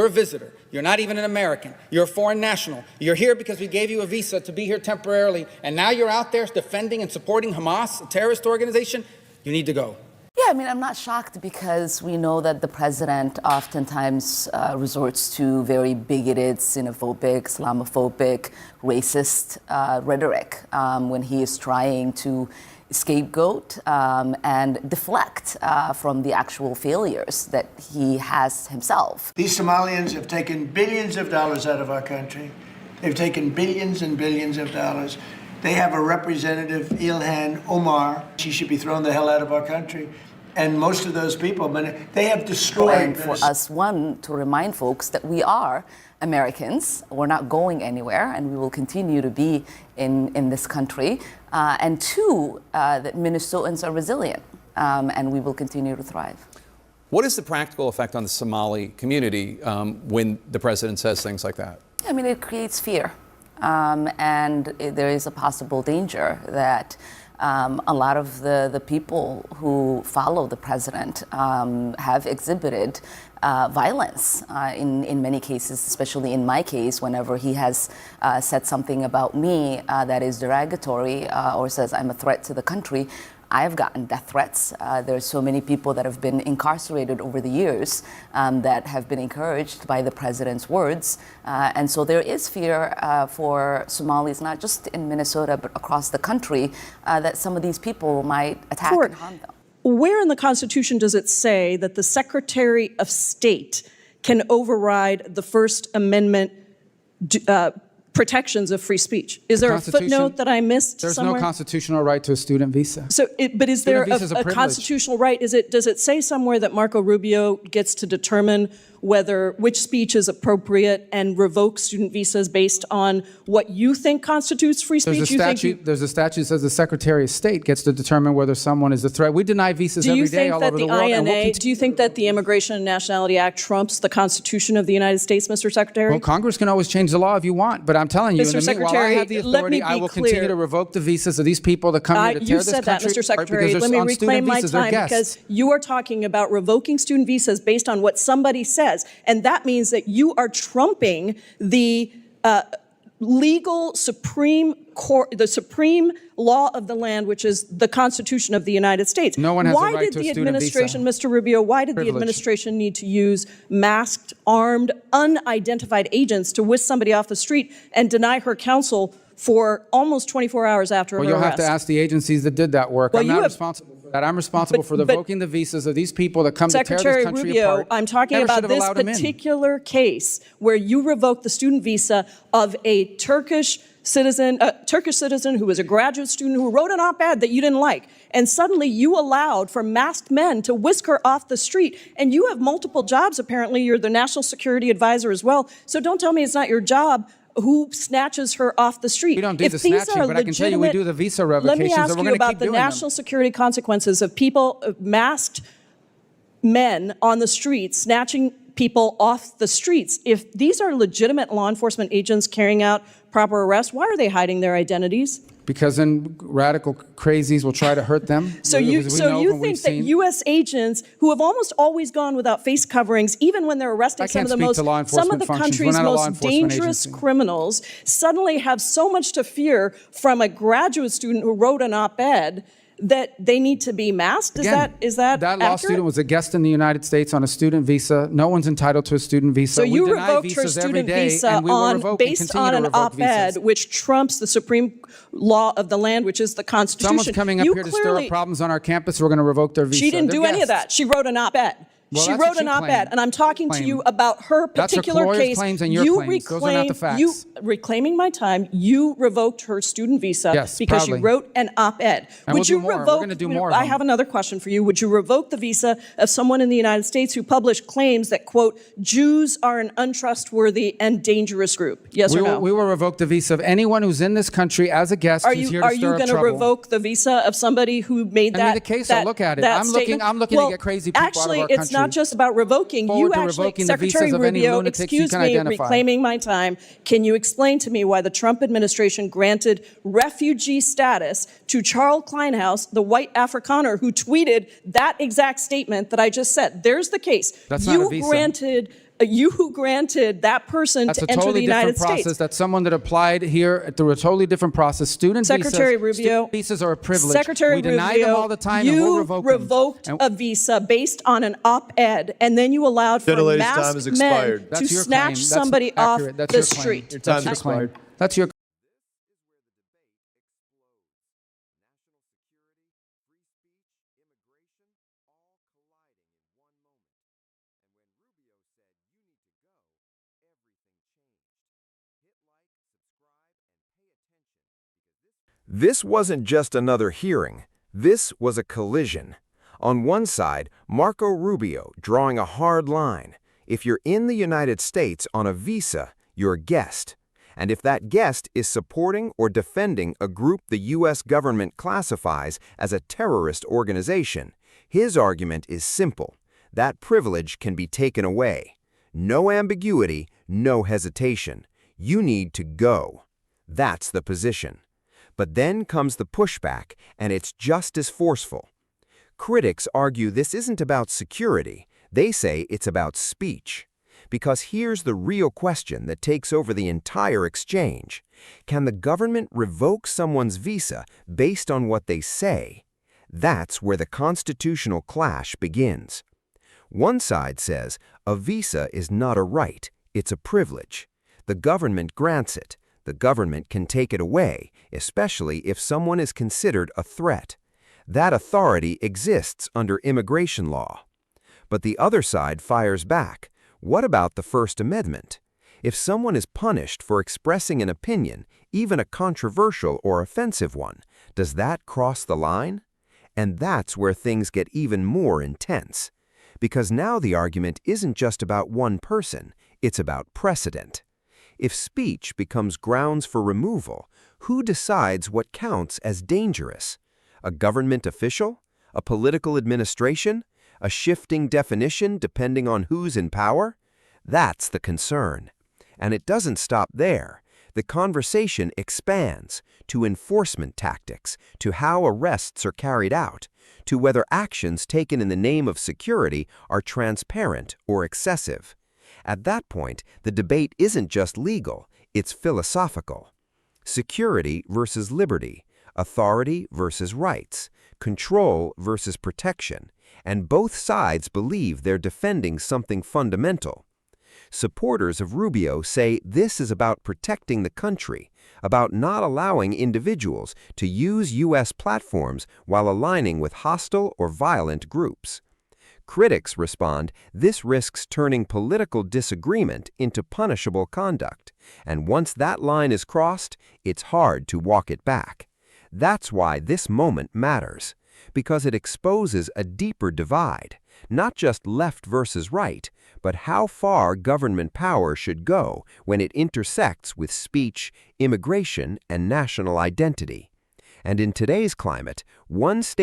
You're a visitor. You're not even an American. You're a foreign national. You're here because we gave you a visa to be here temporarily, and now you're out there defending and supporting Hamas, a terrorist organization. You need to go. Yeah, I mean, I'm not shocked because we know that the president oftentimes resorts to very bigoted, xenophobic, Islamophobic, racist rhetoric when he is trying to scapegoat and deflect from the actual failures that he has himself. These Somalians have taken billions of dollars out of our country. They've taken billions and billions of dollars. They have a representative, Ilhan Omar. She should be thrown the hell out of our country. And most of those people, they have destroyed. And for us, one, to remind folks that we are Americans. We're not going anywhere, and we will continue to be in this country. And two, that Minnesotans are resilient, and we will continue to thrive. What is the practical effect on the Somali community when the president says things like that? I mean, it creates fear. And there is a possible danger that a lot of the people who follow the president have exhibited violence in many cases, especially in my case, whenever he has said something about me that is derogatory or says I'm a threat to the country. I have gotten death threats. There's so many people that have been incarcerated over the years that have been encouraged by the president's words. And so there is fear for Somalis, not just in Minnesota, but across the country, that some of these people might attack and harm them. Where in the Constitution does it say that the Secretary of State can override the First Amendment protections of free speech? Is there a footnote that I missed somewhere? There's no constitutional right to a student visa. So, but is there a constitutional right? Does it say somewhere that Marco Rubio gets to determine which speech is appropriate and revoke student visas based on what you think constitutes free speech? There's a statute that says the Secretary of State gets to determine whether someone is a threat. We deny visas every day all over the world. Do you think that the Immigration and Nationality Act trumps the Constitution of the United States, Mr. Secretary? Well, Congress can always change the law if you want, but I'm telling you, Mr. Secretary, while I have the authority, I will continue to revoke the visas of these people that come here to tear this country apart. You said that, Mr. Secretary. Let me reclaim my time because you are talking about revoking student visas based on what somebody says, and that means that you are trumping the legal Supreme Court, the supreme law of the land, which is the Constitution of the United States. No one has a right to a student visa. Mr. Rubio, why did the administration need to use masked, armed, unidentified agents to whisk somebody off the street and deny her counsel for almost 24 hours after her arrest? Well, you'll have to ask the agencies that did that work. I'm not responsible for that. I'm responsible for revoking the visas of these people that come to tear this country Rubio, apart. I'm talking about this particular case where you revoked the student visa of a Turkish citizen who was a graduate student who wrote an op-ed that you didn't like. And suddenly you allowed for masked men to whisk her off the street. And you have multiple jobs, apparently. You're the national security advisor as well. So don't tell me it's not your job. Who snatches her off the street? We don't do the snatching, but I can tell you we do the visa revocations. Let me ask you about the national security consequences of people, masked men on the streets, snatching people off the streets. If these are legitimate law enforcement agents carrying out proper arrests, why are they hiding their identities? Because then radical crazies will try to hurt them. So you think that U.S. agents who have almost always gone without face coverings, even when they're arresting some of the country's most dangerous criminals, suddenly have so much to fear from a graduate student who wrote an op-ed that they need to be masked? Is that law student was a guest in the United States on a student visa. No one's entitled to a student visa. So you revoked her student visa based on an op-ed which trumps the supreme law of the land, which is the Constitution. Someone's coming up here to stir up problems on our campus. We're going to revoke their visa. She didn't do any of that. She wrote an op-ed. Well, she wrote an op-ed, and I'm talking to you about her particular case. Claims and your claims. Those are not the facts. Reclaiming my time, you revoked her student visa because you wrote an op-ed. Would you revoke? We're going to do more. I have another question for you. Would you revoke the visa of someone in the United States who published claims that, quote, Jews are an untrustworthy and dangerous group? Yes or no? We will revoke the visa of anyone who's in this country as a guest who's here to stir up trouble. Are you going to revoke the visa of somebody who made that? I mean, the case. I'll look at it. I'm looking to get crazy people out of our country. Actually, it's not just about revoking. You actually, Secretary Rubio, excuse me, reclaiming my time. Can you explain to me why the Trump administration granted refugee status to Charles Kleinhaus, the white Afrikaner who tweeted that exact statement that I just said? There's the case. That's not a visa. You granted You who granted that person That's to a enter totally the different United process. States. That's someone that applied here through a totally different process. Secretary Rubio, student visas are a privilege. Secretary we deny them all the time, and we'll you revoke them. revoked a visa based on an op-ed, and then you allowed for Gentlelady's time has masked men expired. to That's your snatch claim. That's somebody off accurate. That's the your claim. street. Your time That's has your claim. expired. That's your This wasn't just another hearing. This was a collision. On one side, Marco Rubio drawing a hard line. If you're in the United States on a visa, you're a guest. And if that guest is supporting or defending a group the U.S. government classifies as a terrorist organization, his argument is simple. That privilege can be taken away. No ambiguity, no hesitation. You need to go. That's the position. But then comes the pushback, and it's just as forceful. Critics argue this isn't about security. They say it's about speech. Because here's the real question that takes over the entire exchange. Can the government revoke someone's visa based on what they say? That's where the constitutional clash begins. One side says a visa is not a right, it's a privilege. The government grants it. The government can take it away, especially if someone is considered a threat. That authority exists under immigration law. But the other side fires back. What about the First Amendment? If someone is punished for expressing an opinion, even a controversial or offensive one, does that cross the line? And that's where things get even more intense. Because now the argument isn't just about one person, it's about precedent. If speech becomes grounds for removal, who decides what counts as dangerous? A government official? A political administration? A shifting definition depending on who's in power? That's the concern. And it doesn't stop there. The conversation expands to enforcement tactics, to how arrests are carried out, to whether actions taken in the name of security are transparent or excessive. At that point, the debate isn't just legal, it's philosophical. Security versus liberty, authority versus rights, control versus protection, and both sides believe they're defending something fundamental. Supporters of Rubio say this is about protecting the country, about not allowing individuals to use U.S. platforms while aligning with hostile or violent groups. Critics respond, this risks turning political disagreement into punishable conduct, and once that line is crossed, it's hard to walk it back. That's why this moment matters, because it exposes a deeper divide, not just left versus right, but how far government power should go when it intersects with speech, immigration, and national identity. And in today's climate, one state